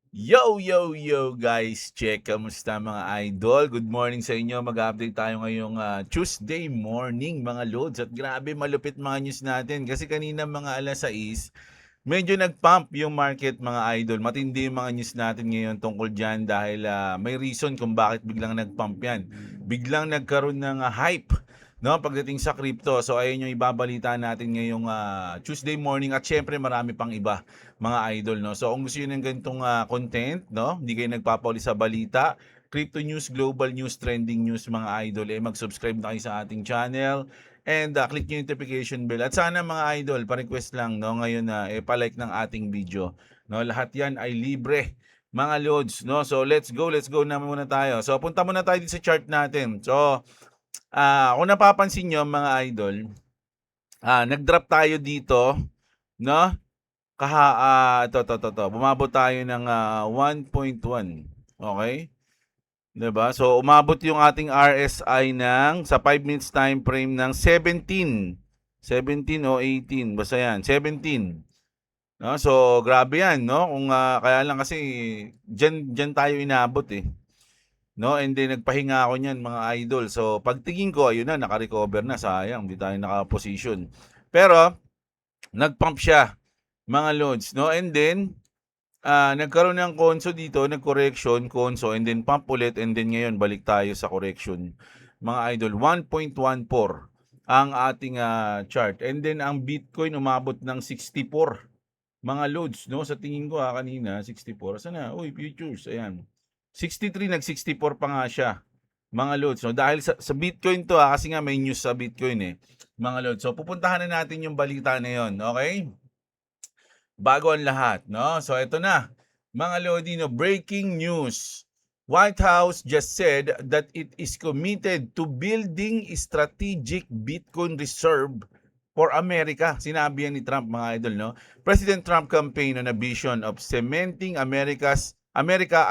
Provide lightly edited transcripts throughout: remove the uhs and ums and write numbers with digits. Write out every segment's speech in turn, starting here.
Yo guys, check kamusta mga idol? Good morning sa inyo. Mag-update tayo ngayong Tuesday morning mga loads. At grabe malupit mga news natin kasi kanina mga alas 6, medyo nag-pump yung market mga idol. Matindi yung mga news natin ngayon tungkol dyan dahil may reason kung bakit biglang nag-pump yan. Biglang nagkaroon ng hype, no, pagdating sa crypto. So ayun yung ibabalita natin ngayong Tuesday morning at syempre marami pang iba mga idol, no. So kung gusto niyo ng ganitong content, no, hindi kayo nagpapauli sa balita, crypto news, global news, trending news mga idol, mag-subscribe na kayo sa ating channel and click yung notification bell. At sana mga idol, pa-request lang, no, ngayon na pa-like ng ating video, no. Lahat 'yan ay libre mga loads, no. So let's go na muna tayo. So punta muna tayo dito sa chart natin. So kung napapansin niyo mga idol, nag-drop tayo dito, no? Bumabot tayo ng 1.1. Okay? 'Di ba? So umabot yung ating RSI ng sa 5 minutes time frame ng 17 o 18, basta yan, 17. No? So grabe yan, no? Kung kaya lang kasi diyan tayo inabot eh. No, and then nagpahinga ako niyan mga idol. So pagtingin ko ayun na naka-recover na, sayang hindi tayo naka-position. Pero nag-pump siya mga loads, no? And then nagkaroon ng konso dito, nag-correction, konso, and then pump ulit, and then ngayon balik tayo sa correction. Mga idol, 1.14 ang ating chart. And then ang Bitcoin umabot ng 64 mga loads, no? Sa tingin ko kanina 64. Saan na? Uy, futures, ayan. 63, nag-64 pa nga siya. Mga loads, no? Dahil sa Bitcoin to kasi nga may news sa Bitcoin eh. Mga loads. So pupuntahan na natin yung balita na 'yon, okay? Bago ang lahat, no? So ito na, mga Lodino, breaking news. White House just said that it is committed to building strategic Bitcoin reserve for America. Sinabi yan ni Trump, mga idol, no? President Trump campaign on a vision of cementing America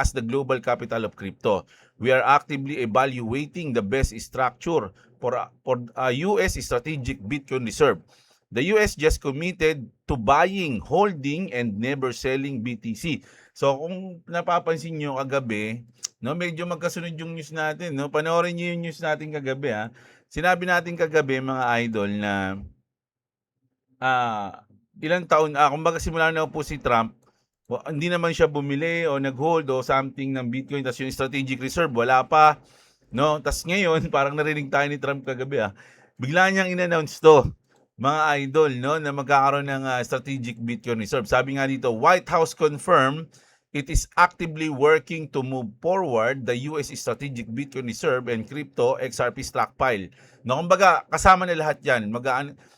as the global capital of crypto. We are actively evaluating the best structure for US strategic Bitcoin reserve. The US just committed to buying, holding, and never selling BTC. So kung napapansin nyo kagabi, no, medyo magkasunod yung news natin. No? Panoorin nyo yung news natin kagabi. Sinabi natin kagabi mga idol na ilang taon, kumbaga simula na po si Trump, hindi naman siya bumili o nag-hold o something ng Bitcoin, tas yung strategic reserve, wala pa. No? Tas ngayon, parang narinig tayo ni Trump kagabi, bigla niyang in-announce to mga idol, no, na magkakaroon ng strategic Bitcoin reserve. Sabi nga dito, White House confirmed it is actively working to move forward the US strategic Bitcoin reserve and crypto XRP stockpile. No, kumbaga kasama na lahat 'yan.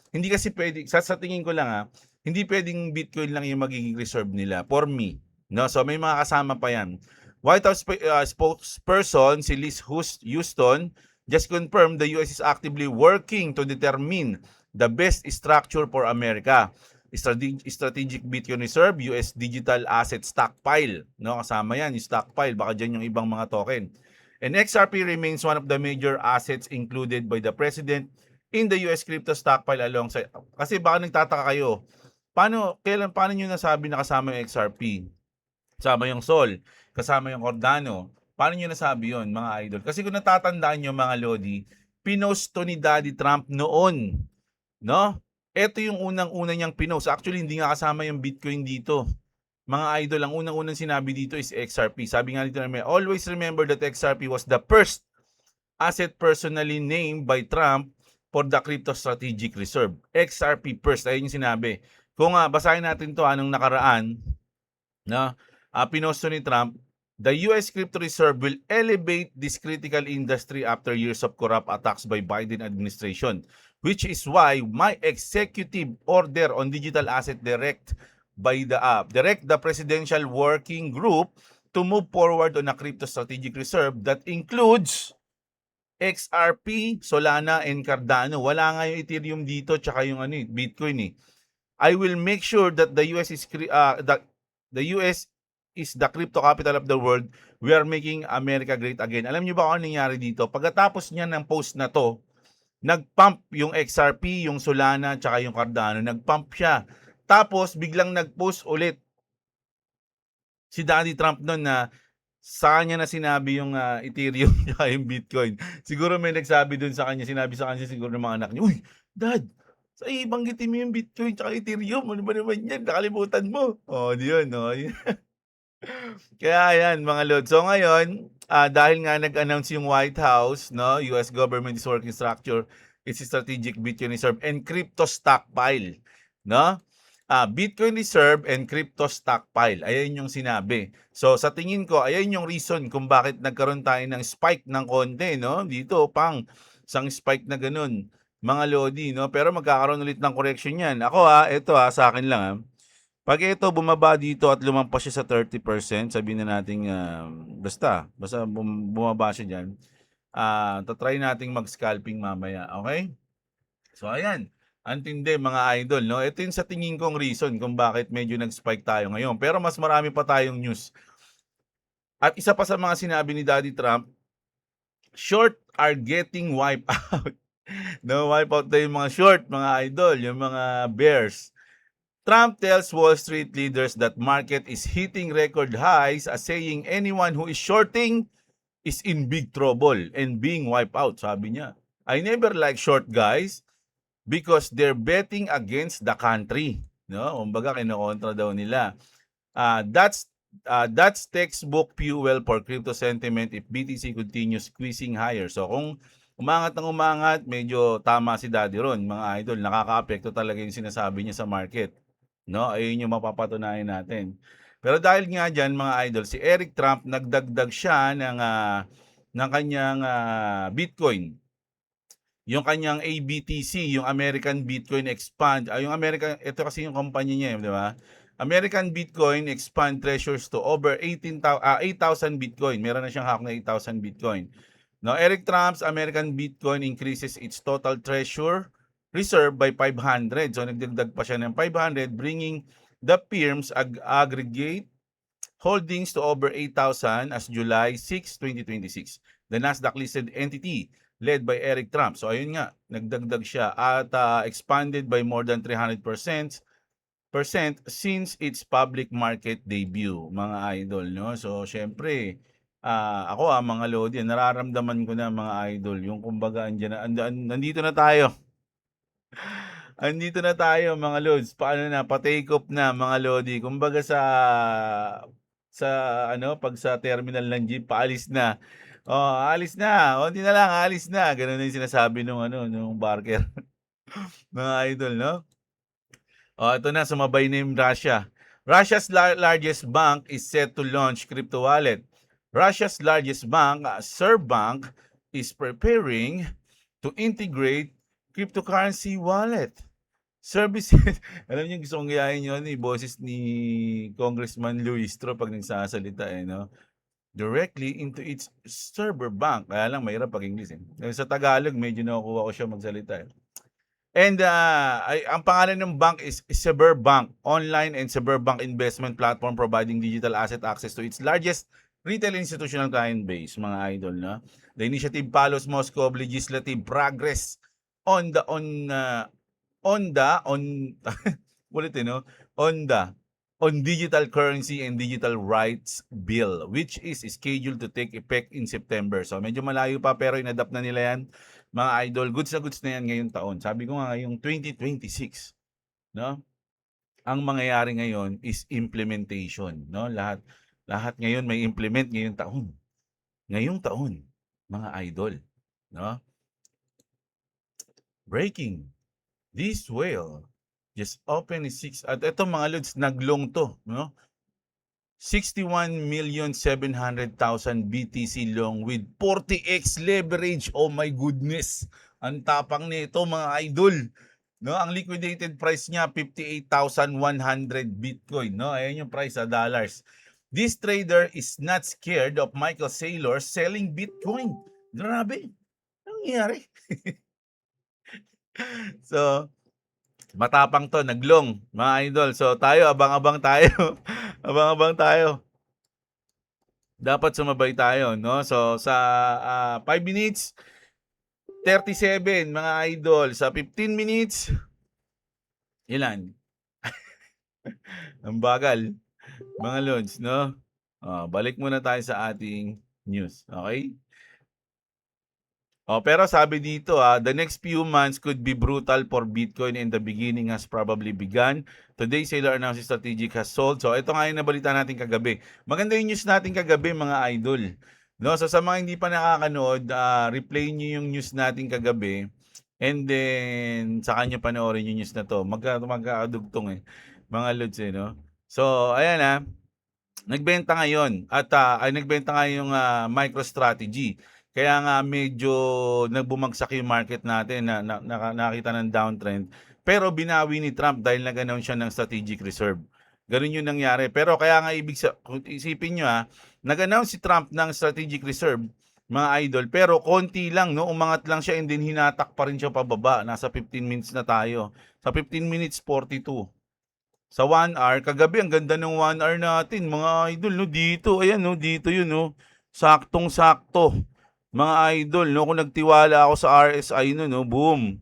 Hindi kasi pwede sa tingin ko lang hindi pwedeng Bitcoin lang yung magiging reserve nila for me. No, so may mga kasama pa 'yan. White House spokesperson si Liz Houston just confirmed the US is actively working to determine the best structure for America. Strategic Bitcoin Reserve, US Digital Asset Stockpile. No, kasama yan, yung stockpile. Baka dyan yung ibang mga token. And XRP remains one of the major assets included by the President in the US crypto stockpile alongside. Kasi baka nagtataka kayo, paano nyo nasabi na kasama yung XRP? Kasama yung Sol, kasama yung Cardano. Paano nyo nasabi yon mga idol? Kasi kung natatandaan nyo mga Lodi, pinost to ni Daddy Trump noon. No? Ito yung unang-una niyang pinost. Actually, hindi nga kasama yung Bitcoin dito. Mga idol, ang unang-unang sinabi dito is XRP. Sabi nga dito namin, always remember that XRP was the first asset personally named by Trump for the crypto strategic reserve. XRP first. Ayun yung sinabi. Kung basahin natin to anong nakaraan, na pinosto ni Trump, the US crypto reserve will elevate this critical industry after years of corrupt attacks by Biden administration, which is why my executive order on digital asset direct the presidential working group to move forward on a crypto strategic reserve that includes XRP, Solana, and Cardano. Wala nga yung Ethereum dito tsaka yung Bitcoin eh. I will make sure that the US is the US is the crypto capital of the world. We are making America great again. Alam niyo ba kung ano nangyari dito? Pagkatapos niya ng post na to, nag-pump yung XRP, yung Solana, tsaka yung Cardano. Nag-pump siya. Tapos, biglang nag-post ulit si Daddy Trump no'n na sa kanya na sinabi yung Ethereum tsaka yung Bitcoin. Siguro may nagsabi do'n sa kanya, sinabi sa kanya siguro ng mga anak niya, "Uy, Dad, banggitin mo yung Bitcoin tsaka Ethereum, ano ba naman 'yan, nakalimutan mo." Oh, 'yun, oh. Kaya ayan mga lord. So ngayon, dahil nga nag-announce yung White House, no, US government is working structure its strategic Bitcoin reserve and crypto stockpile, no? Bitcoin reserve and crypto stockpile. Ayan yung sinabi. So sa tingin ko, ayan yung reason kung bakit nagkaroon tayo ng spike ng konti, no? Dito, pang isang spike na ganun, mga lodi, no? Pero magkakaroon ulit ng correction yan. Ako ito sa akin lang 'pag ito bumaba dito at lumampas siya sa 30%, sabihin na nating, basta bumaba siya diyan, ta-try nating mag-scalping mamaya, okay? So ayan, ang tindi mga idol 'no, ito yung sa tingin kong reason kung bakit medyo nag-spike tayo ngayon. Pero mas marami pa tayong news. At isa pa sa mga sinabi ni Daddy Trump, short are getting wiped out. No, wipe out na yung mga short, mga idol, yung mga bears. Trump tells Wall Street leaders that market is hitting record highs, as saying anyone who is shorting is in big trouble and being wiped out, sabi niya. I never like short guys because they're betting against the country. No? Kumbaga, kinokontra daw nila. That's textbook fuel for crypto sentiment if BTC continues squeezing higher. So kung umangat ng umangat, medyo tama si Daddy Ron, mga idol. Nakaka-apekto talaga yung sinasabi niya sa market. No, ayun yung mapapatunayan natin. Pero dahil nga diyan mga idol, si Eric Trump nagdagdag siya ng kanyang Bitcoin. Yung kanyang ABTC, yung American Bitcoin Expand, yung American, ito kasi yung kumpanya niya, di ba? American Bitcoin Expand treasures to over 8,000 Bitcoin. Meron na siyang hawak na 8,000 Bitcoin. Now, Eric Trump's American Bitcoin increases its total treasure reserve by 500. So, nagdagdag pa siya ng 500, bringing the firm's aggregate holdings to over 8,000 as July 6, 2026. The Nasdaq-listed entity led by Eric Trump. So, ayun nga, nagdagdag siya at expanded by more than 300% since its public market debut, mga idol, no? So, syempre, ako mga lodi, nararamdaman ko na mga idol, yung kumbaga nandito na tayo. Andito na tayo mga lods. Paano na, pa-take off na mga lodi. Kumbaga sa pag sa terminal ng jeep, paalis na. Oh, alis na. Onti na lang, alis na. Ganun na yung sinasabi nung barker. Mga idol, no? Oh, ito na, sumabay na yung Russia. Russia's largest bank is set to launch crypto wallet. Russia's largest bank, Sberbank, is preparing to integrate cryptocurrency wallet services. Alam niyo, gusto kong gayahin yun, boses ni Congressman Luistro pag nagsasalita, no? Directly into its Sberbank. Kaya lang, mahirap pag English. Sa Tagalog, medyo nakukuha ko siya magsalita. And ang pangalan ng bank is Sberbank, online and Sberbank investment platform providing digital asset access to its largest retail institutional client base, mga idol, no? The initiative follows Moscow legislative progress on digital currency and digital rights bill, which is scheduled to take effect in September. So medyo malayo pa pero inadapt na nila yan, mga idol. Goods na yan ngayong taon. Sabi ko nga ngayong 2026, no? Ang mangyayari ngayon is implementation, no? Lahat ngayon may implement ngayong taon. Ngayong taon, mga idol, no? Breaking. This whale just opened at ito mga lods, naglong to, no? 61,700,000 BTC long with 40x leverage. Oh my goodness. Ang tapang nito mga idol. No, ang liquidated price niya 58,100 Bitcoin, no? Ayan yung price sa dollars. This trader is not scared of Michael Saylor selling Bitcoin. Grabe. Anong nangyari? So, matapang to, naglong, mga idol. So, tayo, abang-abang tayo. Abang-abang tayo. Dapat sumabay tayo, no? So, sa 5 minutes, 37, mga idol. Sa 15 minutes, ilan? Ang bagal. Mga lods, no? Balik muna tayo sa ating news, okay? Pero sabi dito, the next few months could be brutal for Bitcoin and the beginning has probably begun. Today, seller announced strategic has sold. So, ito nga yung nabalita natin kagabi. Maganda yung news natin kagabi, mga idol. No, so sa mga hindi pa nakakanood, replay niyo yung news natin kagabi. And then, saka nyo panoorin yung news na to. Magkakadugtong mga lods no? So, ayan nagbenta ngayon at nagbenta nga yung MicroStrategy. Kaya nga medyo nagbumagsak yung market natin nakita ng downtrend. Pero binawi ni Trump dahil nag-announce siya ng strategic reserve. Ganun yung nangyari. Pero kaya nga kung isipin nyo nag-announce si Trump ng strategic reserve, mga idol, pero konti lang, no? Umangat lang siya and then hinatak pa rin siya pababa. Nasa 15 minutes na tayo. Sa 15 minutes, 42. Sa 1 hour, kagabi ang ganda ng 1 hour natin, mga idol, no? Dito, ayan, no? Dito yun, no? Saktong-sakto. Mga idol, no? Kung nagtiwala ako sa RSI, no? Boom.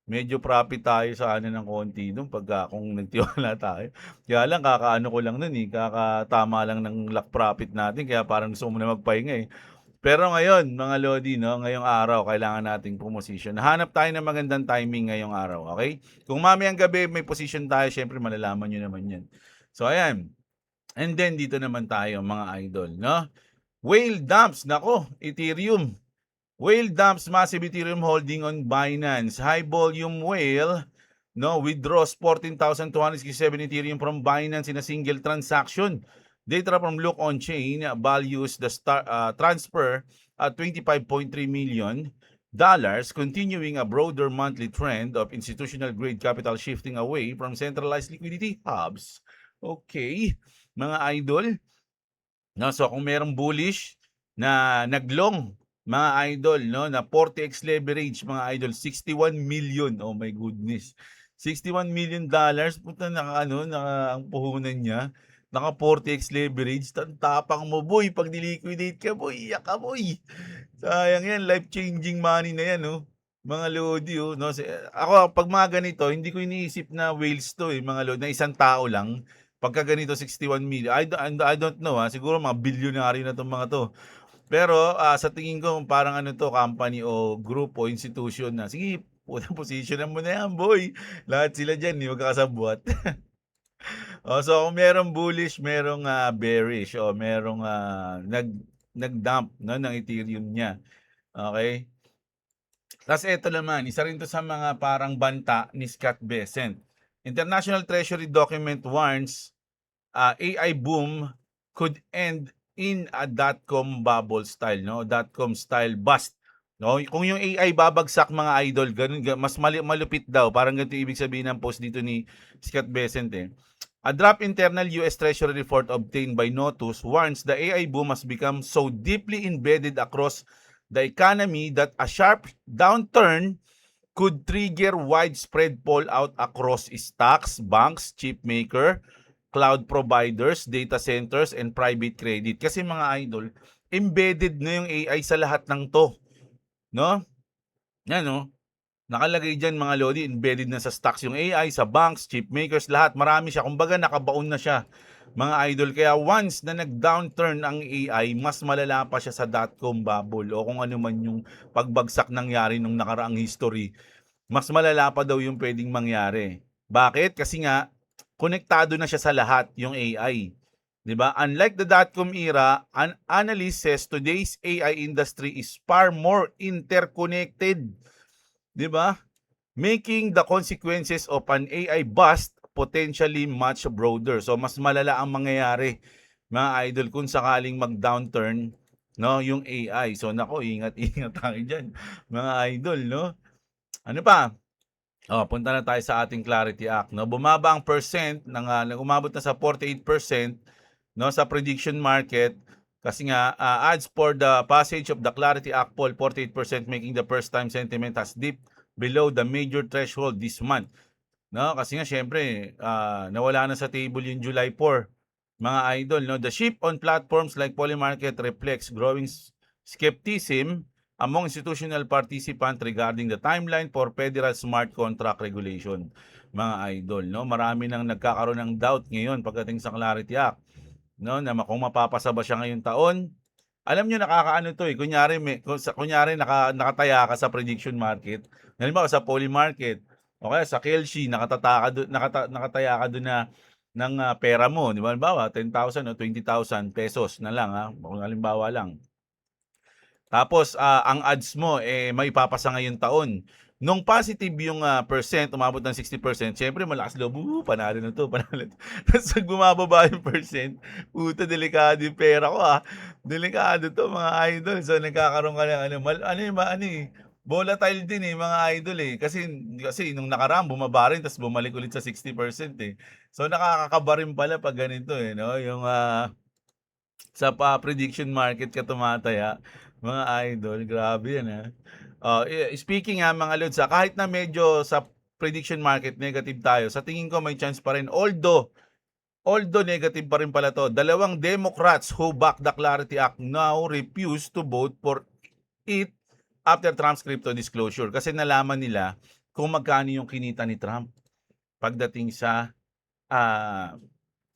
Medyo profit tayo sa ano ng konti doon kung nagtiwala tayo. Kaya lang, kakaano ko lang nun kakatama lang ng luck profit natin, kaya parang gusto mo na magpahinga Pero ngayon, mga Lodi, no, ngayong araw, kailangan nating pumosisyon. Hanap tayo ng magandang timing ngayong araw, okay? Kung mamayang gabi may position tayo, syempre malalaman nyo naman yan. So, ayan. And then, dito naman tayo, mga idol, no? Whale dumps, nako, Ethereum. Whale dumps massive Ethereum holding on Binance. High volume whale, no, withdraws 14,267 Ethereum from Binance in a single transaction. Data from Look on Chain values the transfer at $25.3 million, continuing a broader monthly trend of institutional grade capital shifting away from centralized liquidity hubs. Okay, mga idol. No, so kung merong bullish na naglong, mga idol, no, na 40x leverage, mga idol, 61 million. Oh my goodness. $61 million, puta ang puhunan niya. Naka 40x leverage, tapang mo boy, pag niliquidate ka boy, iyak ka boy. Sayang yan, life-changing money na yan, no. Mga lodi, no. Ako, pag mga ganito, hindi ko iniisip na whales to, mga lodi, na isang tao lang. Pagka ganito, 61 million, I don't know, siguro mga bilyonaryo na tong mga to. Pero sa tingin ko, parang ano to, company o group o institution na, sige, positionan mo na yan, boy. Lahat sila dyan, hindi magkakasabwat. So kung merong bullish, merong bearish o merong nag-dump no, ng Ethereum niya. Okay? Tapos ito naman, isa rin to sa mga parang banta ni Scott Bessent. International Treasury document warns AI boom could end in a dot-com bubble style, no? Dot-com style bust. No? Kung yung AI babagsak, mga idol, ganun, mas malupit daw. Parang ganito ibig sabihin ng post dito ni Scott Bessent A draft internal US Treasury report obtained by Notus warns the AI boom has become so deeply embedded across the economy that a sharp downturn could trigger widespread fallout across stocks, banks, chip maker, cloud providers, data centers, and private credit. Kasi mga idol, embedded na yung AI sa lahat ng to. No? Yan, no? Nakalagay dyan, mga lodi, embedded na sa stocks yung AI, sa banks, chip makers, lahat. Marami siya. Kumbaga, nakabaon na siya, mga idol. Kaya once na nag-downturn ang AI, mas malala pa siya sa dot-com bubble o kung ano man yung pagbagsak nangyari nung nakaraang history. Mas malala pa daw yung pwedeng mangyari. Bakit? Kasi nga, konektado na siya sa lahat, yung AI. 'Di ba? Unlike the dot-com era, an analyst says today's AI industry is far more interconnected. 'Di ba? Making the consequences of an AI bust potentially much broader. So mas malala ang mangyayari, mga idol, kung sakaling mag-downturn, no, yung AI. So nako, ingat-ingat tayo diyan, mga idol, no? Ano pa? Punta na tayo sa ating Clarity Act, no? Bumaba ang percent umabot na sa 48%, no, sa prediction market kasi nga odds for the passage of the Clarity Act poll 48%, making the first time sentiment has dipped below the major threshold this month. No, kasi nga syempre nawala na sa table yung July 4, mga idol, no. The shift on platforms like Polymarket reflects growing skepticism among institutional participants regarding the timeline for federal smart contract regulation, mga idol, no. Marami nang nagkakaroon ng doubt ngayon pagdating sa Clarity Act. no, na kung mapapasa ba siya ngayong taon. Alam niyo nakakaano 'to, eh, kunyari nakataya ka sa prediction market, halimbawa sa Poly Market o kaya sa Kalshi nakataya ka dun na ng, pera mo, 'di ba? Halimbawa 10,000 o 20,000 pesos na lang, kung halimbawa lang. Tapos, ang odds mo, maipapasa ngayong taon. Nung positive yung, percent, umabot ng 60%, siyempre malakas loob, panalo na 'to, panalo na 'to." Tapos 'pag bumababa yung percent, puta delikado yung pera ko, Delikado 'to mga idol. So, nagkakaroon ka ng volatile din, mga idol, Kasi kasi nung nakaraan bumaba rin ta's bumalik ulit sa 60%, eh. So, nakakakaba rin pala 'pag ganito, 'no, yung, sa prediction market ka tumataya, mga idol, grabe yan, speaking, mga lods, kahit na medyo sa prediction market negative tayo, sa tingin ko may chance pa rin. Although negative pa rin pala 'to, dalawang Democrats who back the Clarity Act now refuse to vote for it after Trump's crypto disclosure. Kasi nalaman nila kung magkano yung kinita ni Trump pagdating ah,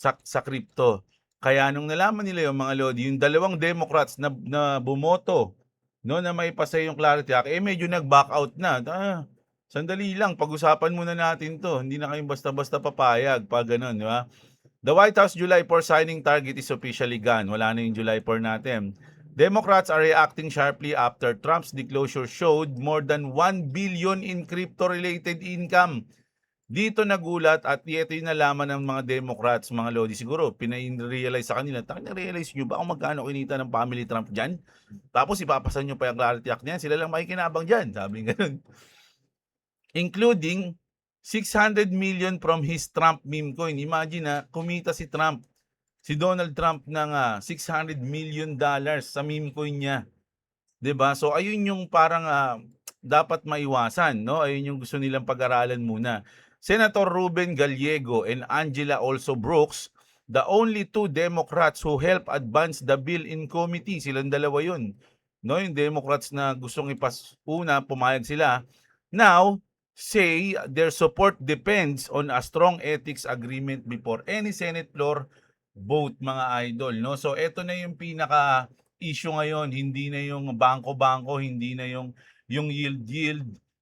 sa crypto. Kaya nung nalaman nila yung mga lodi, yung dalawang Democrats na bumoto, no, na maipasa yung Clarity Act, medyo nag-back out na. Sandali lang, pag-usapan muna natin 'to. Hindi na kayong basta-basta papayag pag gano'n, di ba? The White House July 4 signing target is officially gone. Wala na yung July 4 natin. Democrats are reacting sharply after Trump's disclosure showed more than 1 billion in crypto-related income. Dito nagulat at ito yung nalaman ng mga Democrats, mga lodi. Siguro, pina-realize sa kanila, na-realize nyo ba kung magkano kinita ng family Trump dyan? Tapos ipapasan nyo pa yung Clarity Act niyan, sila lang makikinabang dyan. Sabi ganun. Including 600 million from his Trump meme coin. Imagine kumita si Donald Trump ng $600 million sa meme coin niya. 'Di ba? So ayun yung parang dapat maiwasan, no? Ayun yung gusto nilang pag-aralan muna. Senator Ruben Gallego and Angela Also Brooks, the only two Democrats who help advance the bill in committee. Silang dalawa yun. No, yung Democrats na gustong pumayag sila. Now, say their support depends on a strong ethics agreement before any Senate floor vote, mga idol, no? So ito na yung pinaka issue ngayon, hindi na yung bangko-bangko, hindi na yung yield.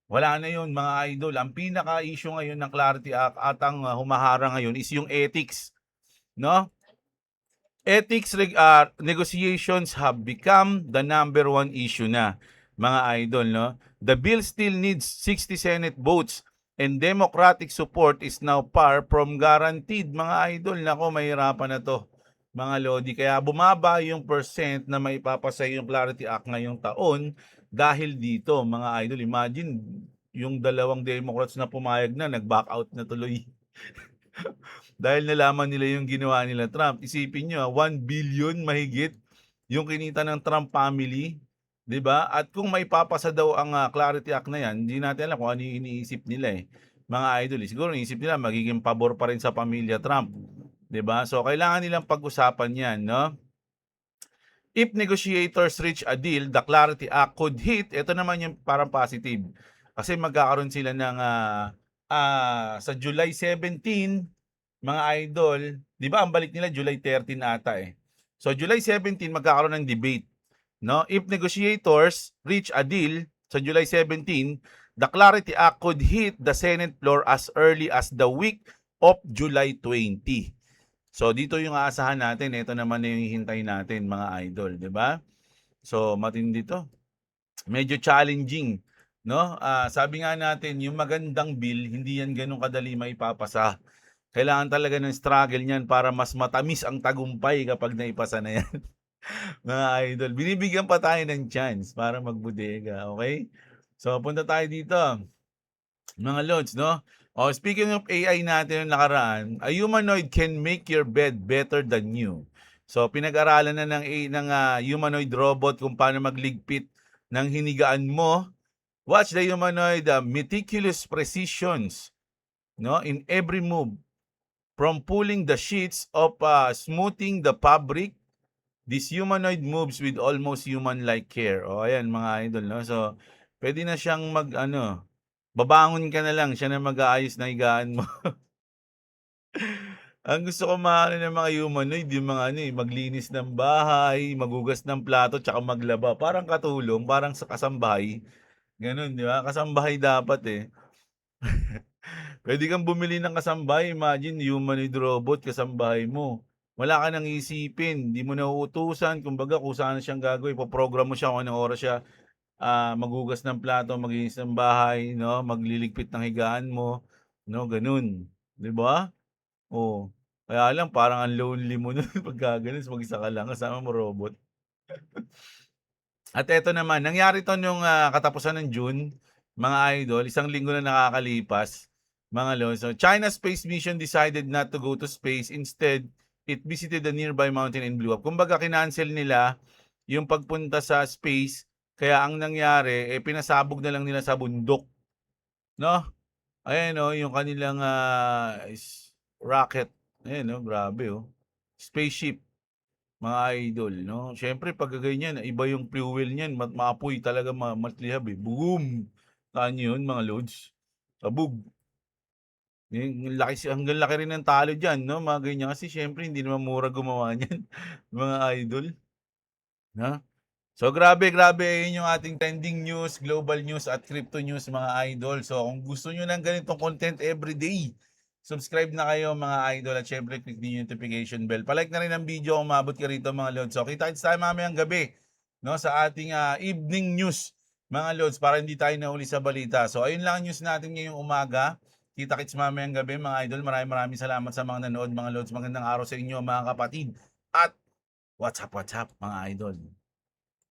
Wala na yun, mga idol. Ang pinaka-issue ngayon ng Clarity Act at ang humaharang ngayon is yung ethics, no? Ethics negotiations have become the number one issue na, mga idol, no? The bill still needs 60 Senate votes and Democratic support is now far from guaranteed, mga idol. Nako, mahirapan na to, mga lodi. Kaya bumaba yung percent na maipapasa yung Clarity Act ngayong taon dahil dito, mga idol. Imagine, yung dalawang Democrats na pumayag na, nag-back out na tuloy. Dahil nalaman nila yung ginawa nila Trump. Isipin nyo, 1 billion mahigit yung kinita ng Trump family. 'Di ba? At kung may papasa daw ang Clarity Act na yan, hindi natin alam kung ano yung iniisip nila, mga idol. Siguro iniisip nila magiging pabor pa rin sa pamilya Trump. 'Di ba? So kailangan nilang pag-usapan yan, no? If negotiators reach a deal, the Clarity Act could hit, ito naman yung parang positive. Kasi magkakaroon sila ng sa July 17, mga idol, 'di ba ang balik nila July 13 ata So July 17 magkakaroon ng debate, no? If negotiators reach a deal sa July 17, the Clarity Act could hit the Senate floor as early as the week of July 20. So dito yung aasahan natin, ito naman yung hihintay natin, mga idol, 'di ba? So matindi 'to. Medyo challenging, no? Sabi nga natin, yung magandang bill, hindi yan ganun kadali maipapasa. Kailangan talaga ng struggle niyan para mas matamis ang tagumpay kapag naipasa na yan. Mga idol, binibigyan pa tayo ng chance para magbudega, okay? So punta tayo dito, mga lods, no? Speaking of AI natin yung nakaraan, a humanoid can make your bed better than you. So pinag-aralan na ng humanoid robot kung paano magligpit ng hinigaan mo. Watch the humanoid meticulous precisions, no, in every move. From pulling the sheets of smoothing the fabric, this humanoid moves with almost human-like care. Ayan, mga idol, no? So pwede na siyang babangon ka na lang, siya na mag-aayos na higaan mo. Ang gusto ko maano ng mga humanoid yung mga ano, maglinis ng bahay, maghugas ng plato, tsaka maglaba. Parang katulong, parang sa kasambahay, gano'n, 'di ba? Kasambahay dapat, eh. Puwede kang bumili ng kasambahay, imagine humanoid robot kasambahay mo. Wala ka nang iisipin, 'di mo na uutusan, kumbaga kung saan siyang gagawin, ipo-program mo siya kung anong oras siya, maghugas ng plato, maglinis ng bahay, 'no, magliligpit ng higaan mo, 'no, gano'n, 'di ba? Oo. Kaya lang parang ang lonely mo nun pagka gano'n, mag-isa ka lang kasama mo robot. At eto naman, nangyari 'to nung, katapusan ng June, mga idol, isang linggo na nakakalipas, mga lods. So, China's space mission decided not to go to space. Instead, it visited the nearby mountain and blew up. Kumbaga kinancel nila yung pagpunta sa space, kaya ang nangyari, pinasabog na lang nila sa bundok, 'no? Ayan, oh, yung kanilang, rocket. Ayan, oh, grabe, oh. Spaceship. Mga idol 'no, siyempre pagka ganyan iba yung fuel niyan maapoy talaga matlihab, eh, boom! Akala niyo yun mga lods, kabog. Yung hanggang laki rin ng talo diyan 'no, mga ganyan kasi siyempre hindi naman mura gumawa niyan mga idol, 'no? So grabe, grabe yun yung ating trending news, global news at crypto news mga idol. So kung gusto niyo ng ganitong content everyday, subscribe na kayo mga idol at syempre click din yung notification bell. Palike na rin ang video kung umabot ka rito mga lods. So kita-kits tayo mamayang gabi, no, sa ating evening news mga lods para hindi tayo nahuli sa balita. So ayun lang ang news natin ngayong umaga. Kita-kits mamayang gabi mga idol. Maraming maraming salamat sa mga nanood mga lods. Magandang araw sa inyo mga kapatid. At what's up mga idol.